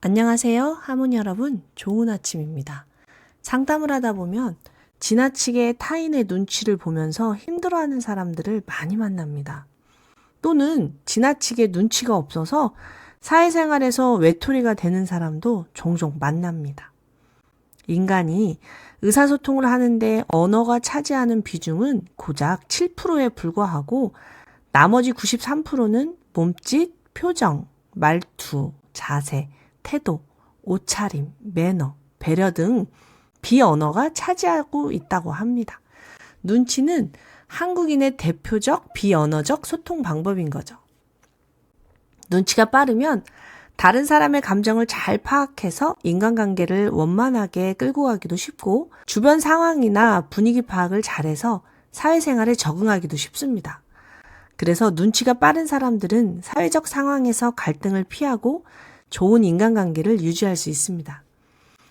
안녕하세요. 하모니 여러분, 좋은 아침입니다. 상담을 하다 보면 지나치게 타인의 눈치를 보면서 힘들어하는 사람들을 많이 만납니다. 또는 지나치게 눈치가 없어서 사회생활에서 외톨이가 되는 사람도 종종 만납니다. 인간이 의사소통을 하는데 언어가 차지하는 비중은 고작 7%에 불과하고 나머지 93%는 몸짓, 표정, 말투, 자세, 태도, 옷차림, 매너, 배려 등 비언어가 차지하고 있다고 합니다. 눈치는 한국인의 대표적 비언어적 소통 방법인 거죠. 눈치가 빠르면 다른 사람의 감정을 잘 파악해서 인간관계를 원만하게 끌고 가기도 쉽고 주변 상황이나 분위기 파악을 잘해서 사회생활에 적응하기도 쉽습니다. 그래서 눈치가 빠른 사람들은 사회적 상황에서 갈등을 피하고 좋은 인간관계를 유지할 수 있습니다.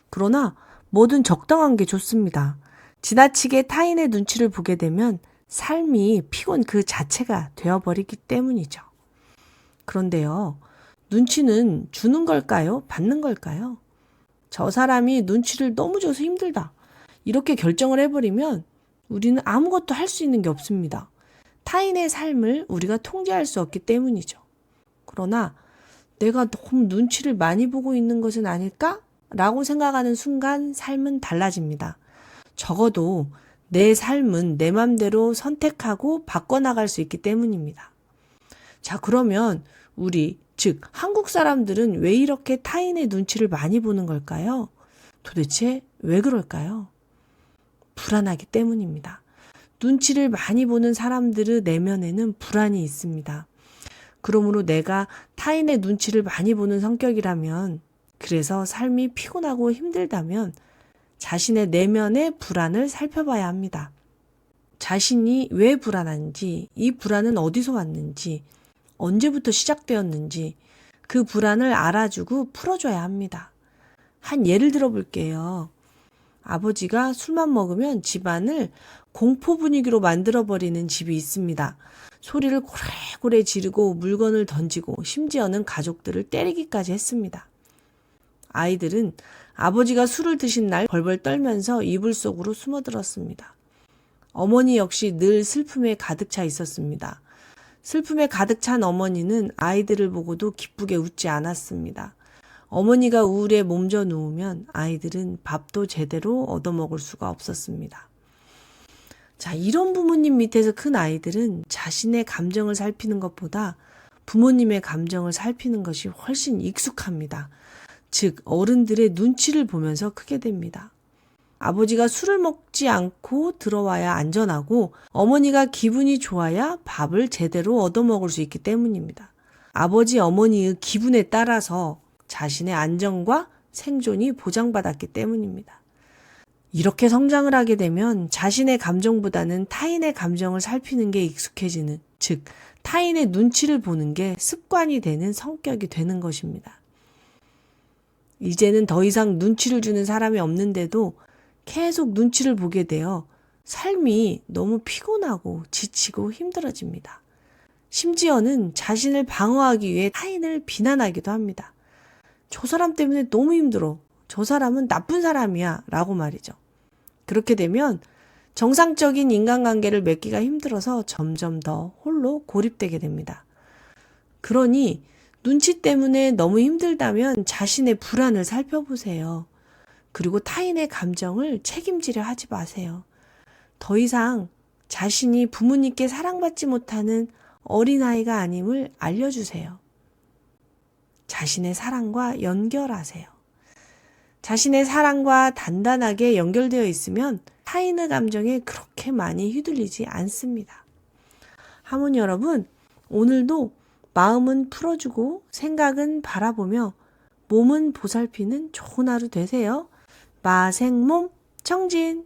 그러나 뭐든 적당한 게 좋습니다. 지나치게 타인의 눈치를 보게 되면 삶이 피곤 그 자체가 되어버리기 때문이죠. 그런데요, 눈치는 주는 걸까요? 받는 걸까요? 저 사람이 눈치를 너무 줘서 힘들다. 이렇게 결정을 해버리면 우리는 아무것도 할 수 있는 게 없습니다. 타인의 삶을 우리가 통제할 수 없기 때문이죠. 그러나 내가 너무 눈치를 많이 보고 있는 것은 아닐까? 라고 생각하는 순간 삶은 달라집니다. 적어도 내 삶은 내 맘대로 선택하고 바꿔나갈 수 있기 때문입니다. 자, 그러면 우리, 즉 한국 사람들은 왜 이렇게 타인의 눈치를 많이 보는 걸까요? 도대체 왜 그럴까요? 불안하기 때문입니다. 눈치를 많이 보는 사람들의 내면에는 불안이 있습니다. 그러므로 내가 타인의 눈치를 많이 보는 성격이라면, 그래서 삶이 피곤하고 힘들다면 자신의 내면의 불안을 살펴봐야 합니다. 자신이 왜 불안한지, 이 불안은 어디서 왔는지, 언제부터 시작되었는지 그 불안을 알아주고 풀어줘야 합니다. 한 예를 들어볼게요. 아버지가 술만 먹으면 집안을 공포 분위기로 만들어버리는 집이 있습니다. 소리를 고래고래 지르고 물건을 던지고 심지어는 가족들을 때리기까지 했습니다. 아이들은 아버지가 술을 드신 날 벌벌 떨면서 이불 속으로 숨어들었습니다. 어머니 역시 늘 슬픔에 가득 차 있었습니다. 슬픔에 가득 찬 어머니는 아이들을 보고도 기쁘게 웃지 않았습니다. 어머니가 우울에 몸져 누우면 아이들은 밥도 제대로 얻어먹을 수가 없었습니다. 자, 이런 부모님 밑에서 큰 아이들은 자신의 감정을 살피는 것보다 부모님의 감정을 살피는 것이 훨씬 익숙합니다. 즉, 어른들의 눈치를 보면서 크게 됩니다. 아버지가 술을 먹지 않고 들어와야 안전하고 어머니가 기분이 좋아야 밥을 제대로 얻어먹을 수 있기 때문입니다. 아버지, 어머니의 기분에 따라서 자신의 안전과 생존이 보장받았기 때문입니다. 이렇게 성장을 하게 되면 자신의 감정보다는 타인의 감정을 살피는 게 익숙해지는, 즉 타인의 눈치를 보는 게 습관이 되는 성격이 되는 것입니다. 이제는 더 이상 눈치를 주는 사람이 없는데도 계속 눈치를 보게 되어 삶이 너무 피곤하고 지치고 힘들어집니다. 심지어는 자신을 방어하기 위해 타인을 비난하기도 합니다. 저 사람 때문에 너무 힘들어. 저 사람은 나쁜 사람이야. 라고 말이죠. 그렇게 되면 정상적인 인간관계를 맺기가 힘들어서 점점 더 홀로 고립되게 됩니다. 그러니 눈치 때문에 너무 힘들다면 자신의 불안을 살펴보세요. 그리고 타인의 감정을 책임지려 하지 마세요. 더 이상 자신이 부모님께 사랑받지 못하는 어린아이가 아님을 알려주세요. 자신의 사랑과 연결하세요. 자신의 사랑과 단단하게 연결되어 있으면 타인의 감정에 그렇게 많이 휘둘리지 않습니다. 하모니 여러분, 오늘도 마음은 풀어주고 생각은 바라보며 몸은 보살피는 좋은 하루 되세요. 마생몸 청진!